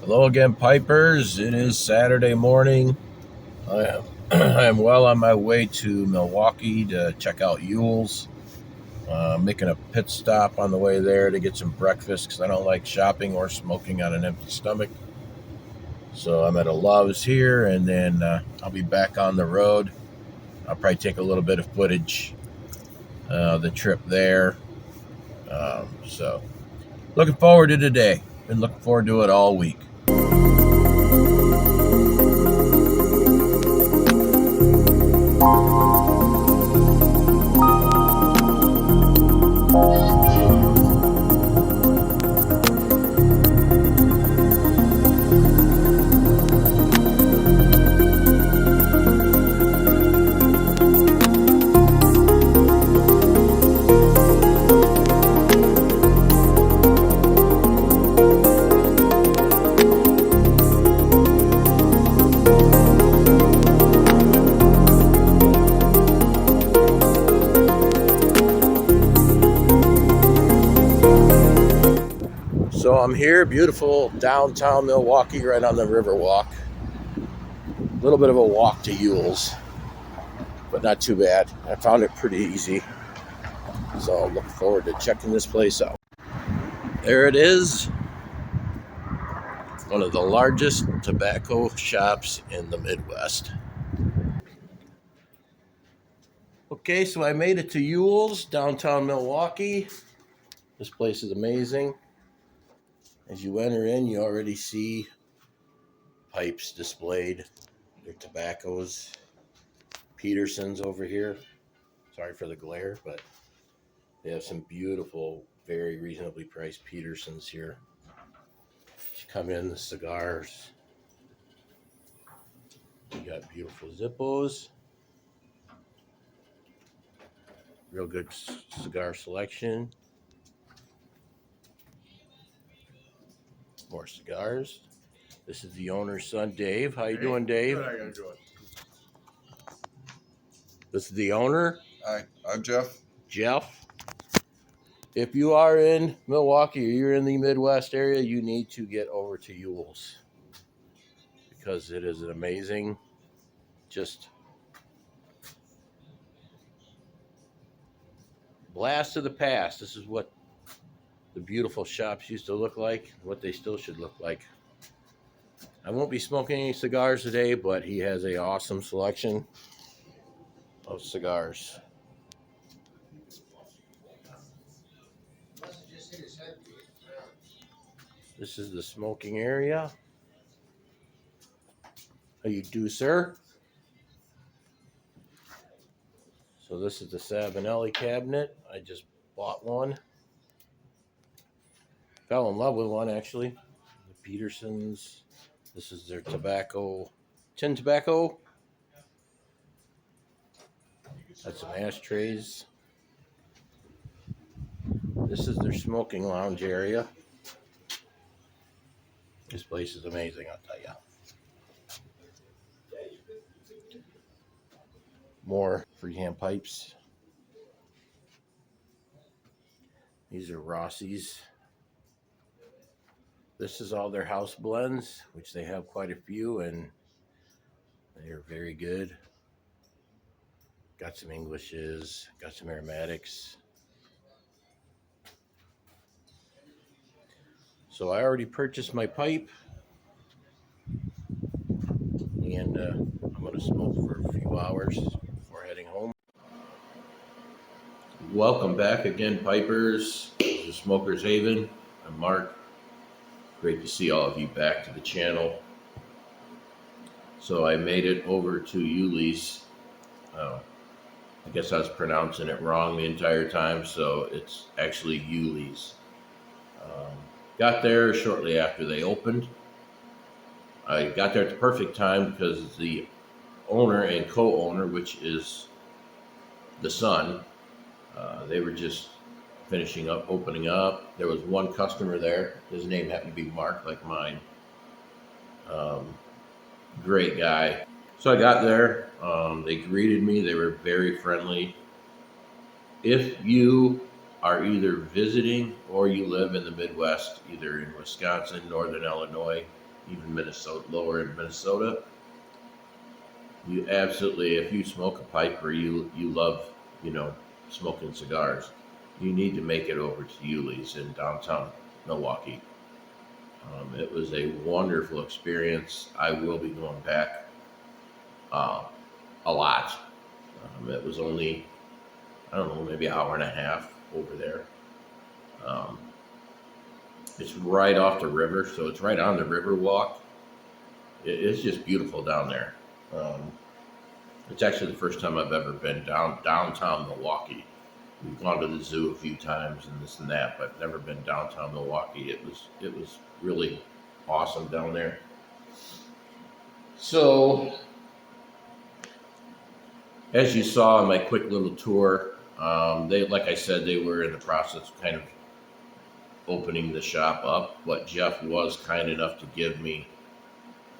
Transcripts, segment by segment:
Hello again, Pipers. It is Saturday morning. I am, I am well on my way to Milwaukee to check out Uhle's. Making a pit stop on the way there to get some breakfast because I don't like shopping or smoking on an empty stomach. So I'm at a Love's here, and then I'll be back on the road. I'll probably take a little bit of footage the trip there. So looking forward to today. Been looking forward to it all week. So I'm here, beautiful downtown Milwaukee, right on the Riverwalk. A little bit of a walk to Uhle's, but not too bad. I found it pretty easy. So I'm looking forward to checking this place out. There it is. One of the largest tobacco shops in the Midwest. Okay, so I made it to Uhle's, downtown Milwaukee. This place is amazing. As you enter in, you already see pipes displayed. Their tobaccos. Peterson's over here. Sorry for the glare, but they have some beautiful, very reasonably priced Petersons here. You come in, the cigars. You got beautiful Zippos. Real good cigar selection. More cigars. This is the owner's son, Dave. How you doing, Dave? Good, how you doing? This is the owner, Hi, I'm Jeff. Jeff. If you are in Milwaukee or you're in the Midwest area, you need to get over to Uhle's because it is an amazing, just blast of the past. This is what the beautiful shops used to look like, what they still should look like. I won't be smoking any cigars today, but he has an awesome selection of cigars. This is the smoking area. How you do, sir? So this is the Savinelli cabinet. I just bought one. Fell in love with one, actually. The Petersons. This is their tobacco, tin tobacco. Got some ashtrays. This is their smoking lounge area. This place is amazing, I'll tell you. More freehand pipes. These are Rossi's. This is all their house blends, which they have quite a few, and they're very good. Got some Englishes, got some aromatics. So I already purchased my pipe, and I'm going to smoke for a few hours before heading home. Welcome back again, Pipers. This is Smoker's Haven. I'm Mark. Great to see all of you back to the channel. So I made it over to Uhle's. I guess I was pronouncing it wrong the entire time, so it's actually Uhle's. Got there shortly after they opened. I got there at the perfect time because the owner and co-owner, which is the son, they were just finishing up, opening up. There was one customer there. His name happened to be Mark, like mine. Great guy. So I got there. They greeted me. They were very friendly. If you are either visiting or you live in the Midwest, either in Wisconsin, Northern Illinois, even Minnesota, lower in Minnesota. You absolutely, if you smoke a pipe or you love, you know, smoking cigars, you need to make it over to Yule's in downtown Milwaukee. It was a wonderful experience. I will be going back uh, a lot. It was only, I don't know, maybe an hour and a half over there. Um, it's right off the river, so it's right on the river walk. It's just beautiful down there. Um, it's actually the first time I've ever been downtown Milwaukee. We've gone to the zoo a few times and this and that, but never been downtown Milwaukee. It was really awesome down there. So, as you saw in my quick little tour, they, like I said, they were in the process of kind of opening the shop up. But Jeff was kind enough to give me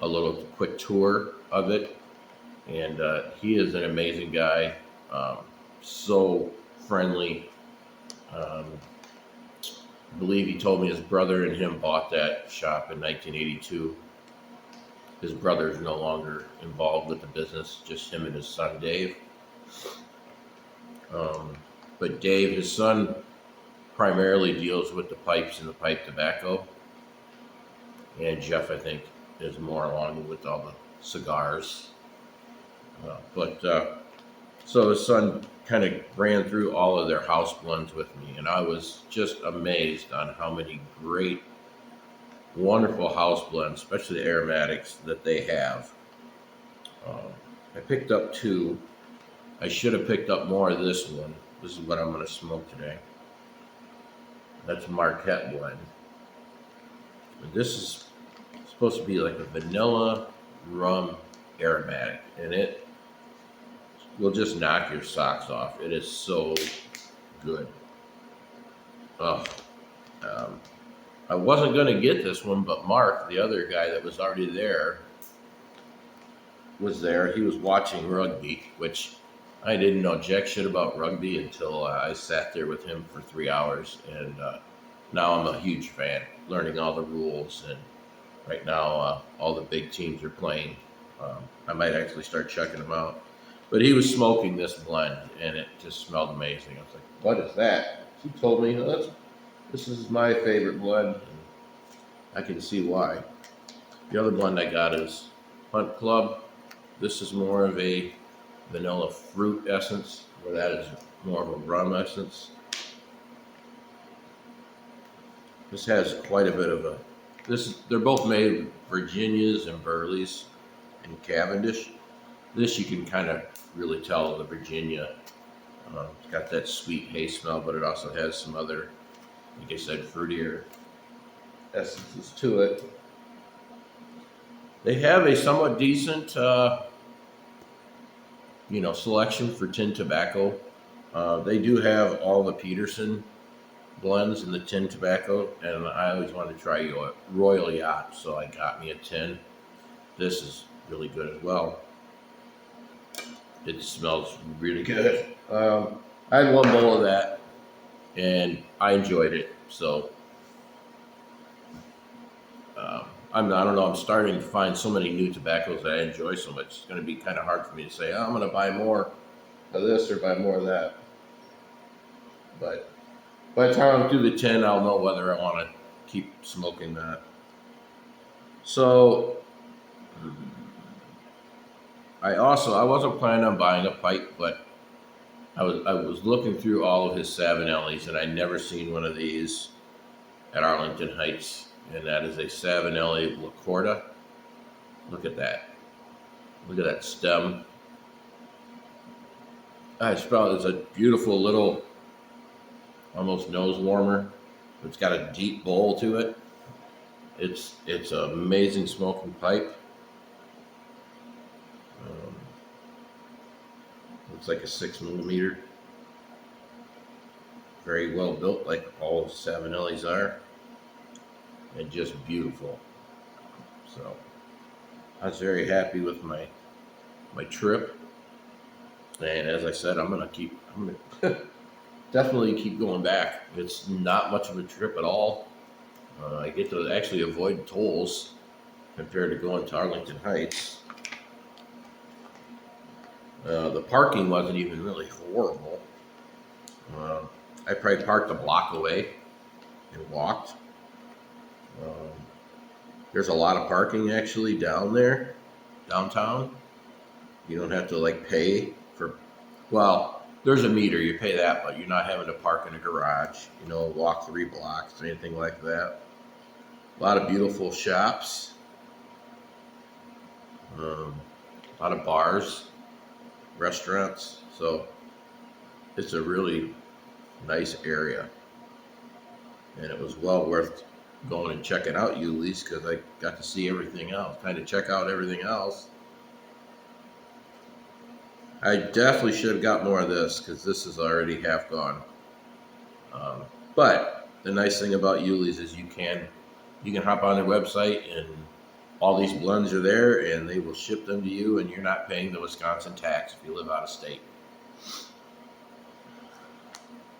a little quick tour of it, and he is an amazing guy. Um, so friendly. Um, I believe he told me his brother and him bought that shop in 1982. His brother is no longer involved with the business, just him and his son Dave. Um, but Dave, his son, primarily deals with the pipes and the pipe tobacco, and Jeff, I think, is more along with all the cigars. But so his son kind of ran through all of their house blends with me, and I was just amazed on how many great, wonderful house blends, especially the aromatics, that they have. I picked up two. I should have picked up more of this one. This is what I'm going to smoke today. That's Marquette blend. This is supposed to be like a vanilla rum aromatic, and it will just knock your socks off. It is so good. Oh, um, I wasn't going to get this one, but Mark, the other guy that was already there, was there. He was watching rugby, which I didn't know jack shit about rugby until I sat there with him for 3 hours, and now I'm a huge fan, learning all the rules. And right now, all the big teams are playing. I might actually start checking them out. But he was smoking this blend, and it just smelled amazing. I was like, "What is that?" He told me, "This is my favorite blend." And I can see why. The other blend I got is Hunt Club. This is more of a vanilla fruit essence, where that is more of a rum essence. This has quite a bit of a. They're both made Virginias and Burleys and Cavendish. This you can kind of really tell the Virginia. It's got that sweet hay smell, but it also has some other, like I said, fruitier essences to it. They have a somewhat decent, selection for tin tobacco. They do have all the Peterson blends in the tin tobacco, and I always wanted to try Royal Yacht, so I got me a tin. This is really good as well. It smells really good. I had one bowl of that, and I enjoyed it. So I don't know. I'm starting to find so many new tobaccos that I enjoy so much. It's going to be kind of hard for me to say, I'm going to buy more of this or buy more of that. But by the time I'm through the 10, I'll know whether I want to keep smoking that. So I wasn't planning on buying a pipe, but I was looking through all of his Savinellis, and I'd never seen one of these at Arlington Heights, and that is a Savinelli Lacorda. Look at that. Look at that stem. It's a beautiful little, almost nose warmer. It's got a deep bowl to it. It's an amazing smoking pipe. Looks like a 6mm. Very well built, like all Savinellis are, and just beautiful. So I was very happy with my trip, and as I said, I'm gonna definitely keep going back. It's not much of a trip at all. I get to actually avoid tolls, compared to going to Arlington Heights. The parking wasn't even really horrible. Uh, I probably parked a block away and walked. Um, there's a lot of parking actually down there, downtown. You don't have to like pay for, well, there's a meter, you pay that, but you're not having to park in a garage, walk 3 blocks or anything like that. A lot of beautiful shops, a lot of bars, restaurants. So it's a really nice area. And it was well worth going and checking out Yule's because I got to see everything else, kind of check out everything else. I definitely should have got more of this because this is already half gone. But the nice thing about Yule's is you can hop on their website and all these blends are there and they will ship them to you and you're not paying the Wisconsin tax if you live out of state.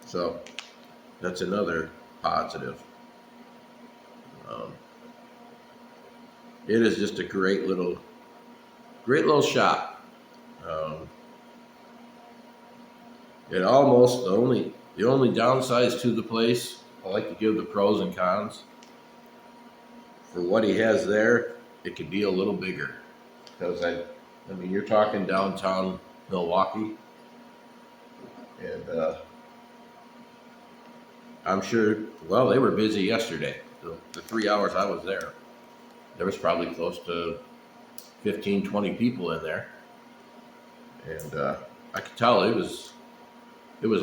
So that's another positive. It is just a great little shop. It almost the only downside to the place. I like to give the pros and cons. For what he has there, it could be a little bigger because I mean you're talking downtown Milwaukee, and I'm sure. Well, they were busy yesterday. The 3 hours I was there, there was probably close to 15, 20 people in there, and I could tell it was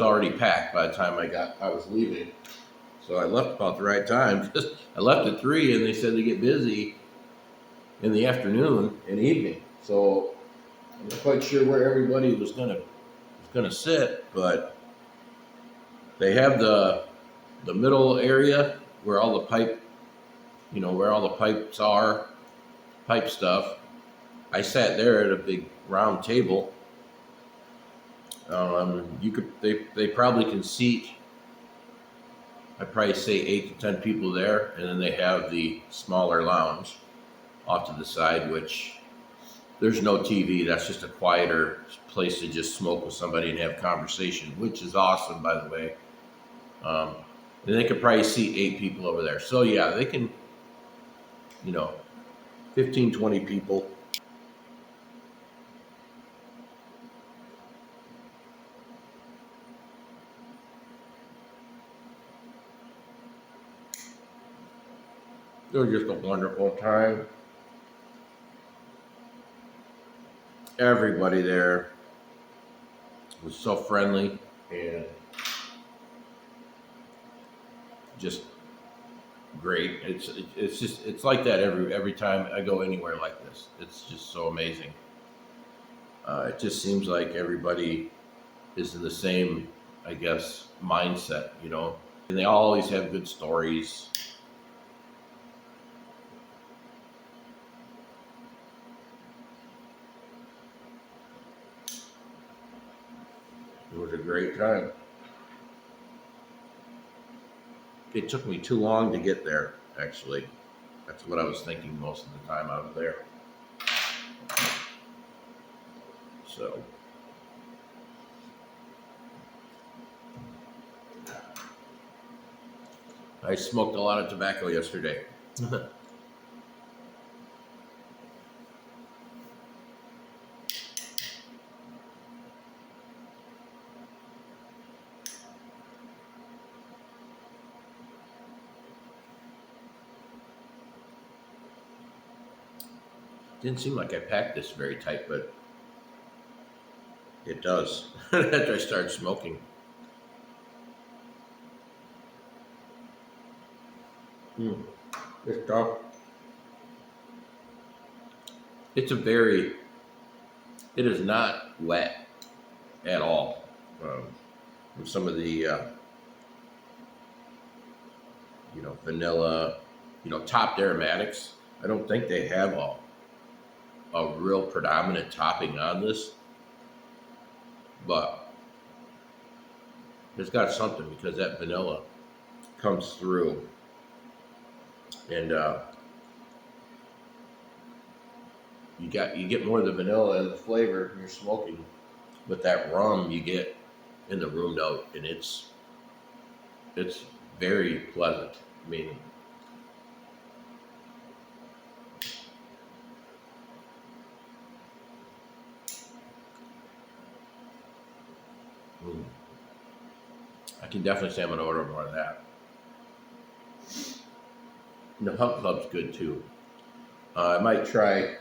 already packed by the time I was leaving. So I left about the right time. I left at 3, and they said they get busy in the afternoon and evening. So I'm not quite sure where everybody was gonna sit, but they have the middle area where all the where all the pipes are, pipe stuff. I sat there at a big round table. They probably can seat, I'd probably say 8 to 10 people there, and then they have the smaller lounge off to the side, which there's no TV. That's just a quieter place to just smoke with somebody and have conversation, which is awesome, by the way. And they could probably seat 8 people over there. So yeah, they can, 15, 20 people. It was just a wonderful time. Everybody there was so friendly and just great. It's like that every time I go anywhere like this. It's just so amazing. It just seems like everybody is in the same, I guess, mindset, and they always have good stories. It was a great time. It took me too long to get there, actually. That's what I was thinking most of the time I was there. So, I smoked a lot of tobacco yesterday. Didn't seem like I packed this very tight, but it does after I start smoking. It's tough. It's it is not wet at all. From some of the, vanilla, topped aromatics. I don't think they have a real predominant topping on this, but it's got something because that vanilla comes through, and You get more of the vanilla and the flavor when you're smoking, but that rum you get in the room note, and it's very pleasant. I mean, mm, I can definitely say I'm gonna order more of that. And the Hunt Club's good too. I might try.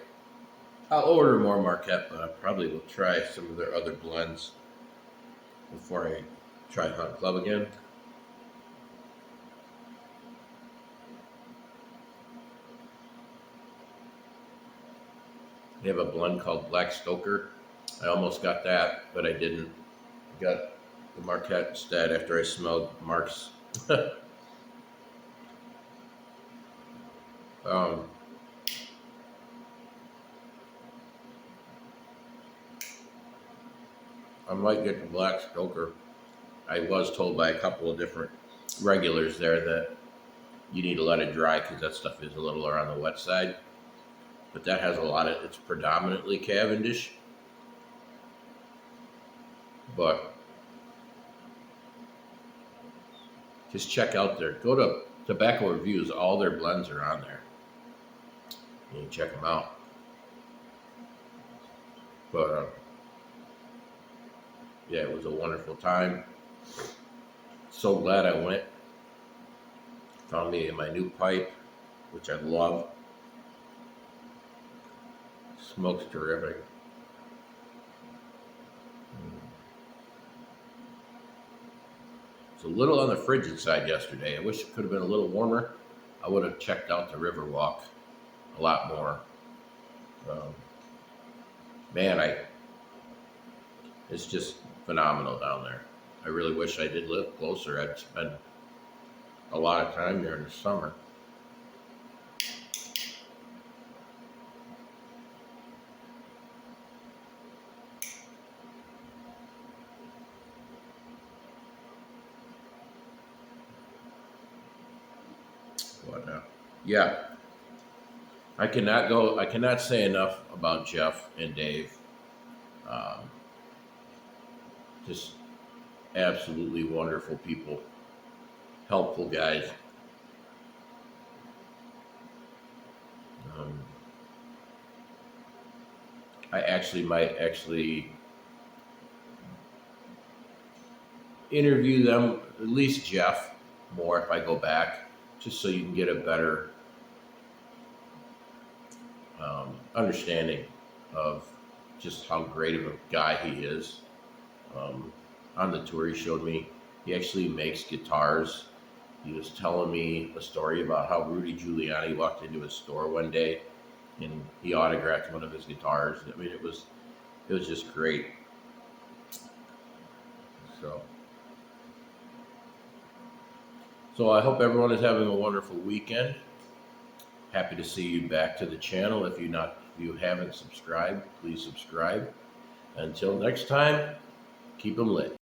I'll order more Marquette, but I probably will try some of their other blends before I try Hunt Club again. They have a blend called Black Stoker. I almost got that, but I didn't. I got the Marquette instead after I smelled Mark's. um, I might get the Black Stoker. I was told by a couple of different regulars there that you need to let it dry because that stuff is a little on the wet side. But that has a lot of, it's predominantly Cavendish. But just check out their, go to Tobacco Reviews, all their blends are on there. You can check them out. But yeah, it was a wonderful time. So glad I went. Found me my new pipe, which I love. Smoke's terrific. It's a little on the frigid side yesterday. I wish it could have been a little warmer. I would have checked out the Riverwalk a lot more. Um, Man, it's just phenomenal down there. I really wish I did live closer. I'd spend a lot of time there in the summer. But yeah, I cannot say enough about Jeff and Dave. Um, just absolutely wonderful people, helpful guys. Um, I actually might actually interview them, at least Jeff, more if I go back, just so you can get a better understanding of just how great of a guy he is. Um, on the tour, he showed me he actually makes guitars. He was telling me a story about how Rudy Giuliani walked into his store one day and he autographed one of his guitars. I mean, it was just great. So, so I hope everyone is having a wonderful weekend. Happy to see you back to the channel. If you haven't subscribed, please subscribe. Until next time, keep them lit.